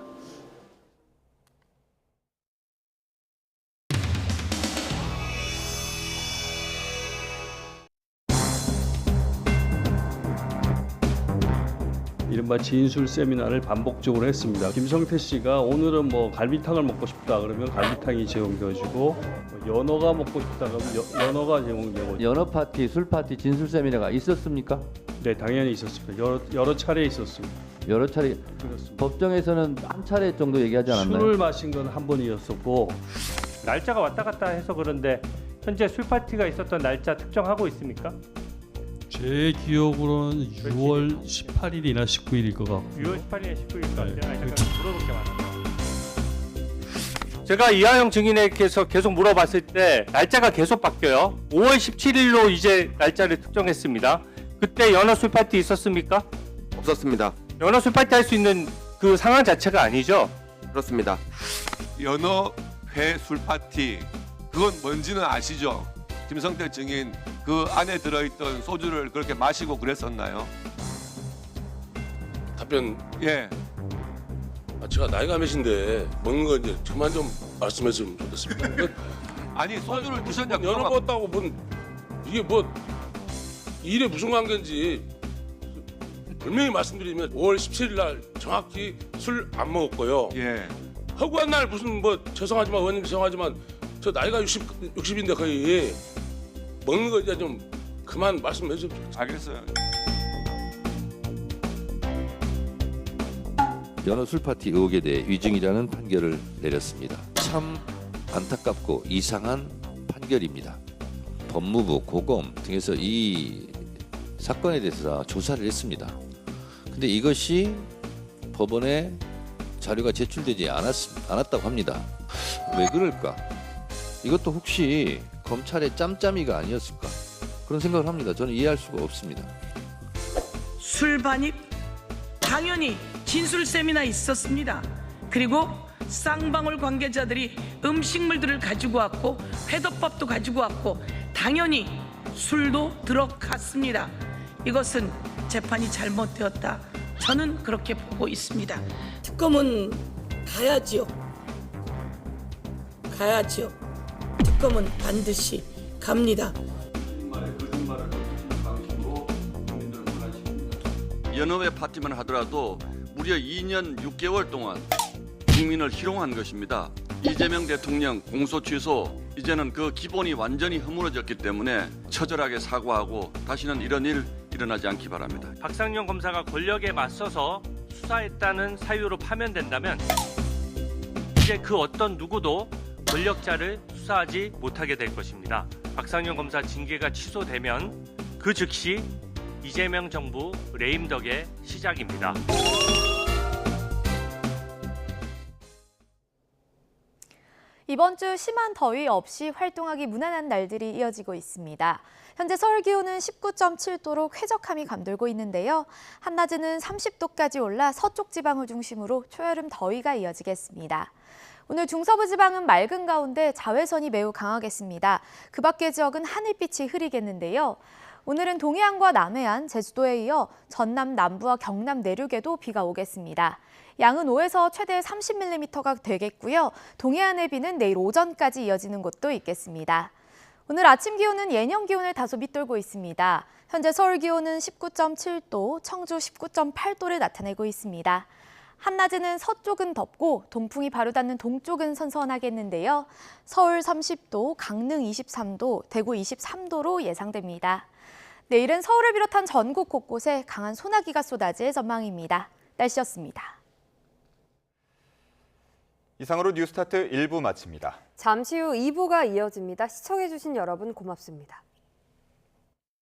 [SPEAKER 18] 이른바 진술 세미나를 반복적으로 했습니다. 김성태 씨가 오늘은 뭐 갈비탕을 먹고 싶다 그러면 갈비탕이 제공되어지고 연어가 먹고 싶다 그러면 연어가 제공되고.
[SPEAKER 19] 연어 파티, 술 파티, 진술 세미나가 있었습니까?
[SPEAKER 18] 네, 당연히 있었습니다. 여러 차례 있었습니다.
[SPEAKER 19] 여러 차례.
[SPEAKER 18] 그렇습니다.
[SPEAKER 19] 법정에서는 한 차례 정도 얘기하지 않았나요?
[SPEAKER 18] 술을 마신 건 한 번이었었고.
[SPEAKER 20] 날짜가 왔다 갔다 해서 그런데 현재 술 파티가 있었던 날짜 특정하고 있습니까?
[SPEAKER 18] 제 기억으로는 6월 18일이나 19일일 것 같고.
[SPEAKER 20] 6월 18일이나 19일 것 같아요. 잠깐 물어볼 게 많아요. 제가 이하영 증인에게서 계속 물어봤을 때 날짜가 계속 바뀌어요. 5월 17일로 이제 날짜를 특정했습니다. 그때 연어 술 파티 있었습니까?
[SPEAKER 21] 없었습니다.
[SPEAKER 20] 연어 술 파티 할 수 있는 그 상황 자체가 아니죠?
[SPEAKER 21] 그렇습니다.
[SPEAKER 22] 연어 회 술 파티 그건 뭔지는 아시죠? 김성태 증인 그 안에 들어있던 소주를 그렇게 마시고 그랬었나요?
[SPEAKER 23] 답변.
[SPEAKER 22] 예.
[SPEAKER 23] 제가 나이가 몇인데 먹는 거 이제 그만 좀 말씀했으면 좋겠습니다.
[SPEAKER 22] 아니 소주를 드셨냐?
[SPEAKER 23] 연어 먹었다고 이게 뭐 일에 무슨 관계인지 분명히 말씀드리면 5월 17일 날 정확히 술 안 먹었고요.
[SPEAKER 22] 예.
[SPEAKER 23] 허구한 날 무슨 뭐 죄송하지만 의원님 죄송하지만 저 나이가 60인데 거의 먹는 거 이제 좀 그만 말씀해 주십시오.
[SPEAKER 22] 알겠어요.
[SPEAKER 19] 연어 술 파티 의혹에 대해 위증이라는 판결을 내렸습니다. 참 안타깝고 이상한 판결입니다. 법무부, 고검 등에서 이 사건에 대해서 다 조사를 했습니다. 근데 이것이 법원에 자료가 제출되지 않았다고 합니다. 왜 그럴까? 이것도 혹시 검찰의 짬짬이가 아니었을까? 그런 생각을 합니다. 저는 이해할 수가 없습니다.
[SPEAKER 27] 술 반입 당연히 진술 세미나 있었습니다. 그리고 쌍방울 관계자들이 음식물들을 가지고 왔고 회덮밥도 가지고 왔고 당연히 술도 들어갔습니다. 이것은 재판이 잘못되었다. 저는 그렇게 보고 있습니다.
[SPEAKER 28] 특검은 가야지요. 가야지요. 특검은 반드시 갑니다.
[SPEAKER 29] 연어회 파티만 하더라도 무려 2년 6개월 동안 국민을 희롱한 것입니다. 이재명 대통령 공소 취소, 이제는 그 기본이 완전히 허물어졌기 때문에 처절하게 사과하고 다시는 이런 일 일어나지 않기 바랍니다.
[SPEAKER 20] 박상용 검사가 권력에 맞서서 수사했다는 사유로 파면된다면 이제 그 어떤 누구도 권력자를 수사하지 못하게 될 것입니다. 박상용 검사 징계가 취소되면 그 즉시 이재명 정부 레임덕의 시작입니다.
[SPEAKER 30] 이번 주 심한 더위 없이 활동하기 무난한 날들이 이어지고 있습니다. 현재 서울 기온은 19.7도로 쾌적함이 감돌고 있는데요. 한낮에는 30도까지 올라 서쪽 지방을 중심으로 초여름 더위가 이어지겠습니다. 오늘 중서부 지방은 맑은 가운데 자외선이 매우 강하겠습니다. 그 밖의 지역은 하늘빛이 흐리겠는데요. 오늘은 동해안과 남해안, 제주도에 이어 전남 남부와 경남 내륙에도 비가 오겠습니다. 양은 5에서 최대 30mm가 되겠고요. 동해안의 비는 내일 오전까지 이어지는 곳도 있겠습니다. 오늘 아침 기온은 예년 기온을 다소 밑돌고 있습니다. 현재 서울 기온은 19.7도, 청주 19.8도를 나타내고 있습니다. 한낮에는 서쪽은 덥고 동풍이 바로 닿는 동쪽은 선선하겠는데요. 서울 30도, 강릉 23도, 대구 23도로 예상됩니다. 내일은 서울을 비롯한 전국 곳곳에 강한 소나기가 쏟아질 전망입니다. 날씨였습니다.
[SPEAKER 1] 이상으로 뉴스타트 1부 마칩니다.
[SPEAKER 2] 잠시 후 2부가 이어집니다. 시청해주신 여러분 고맙습니다.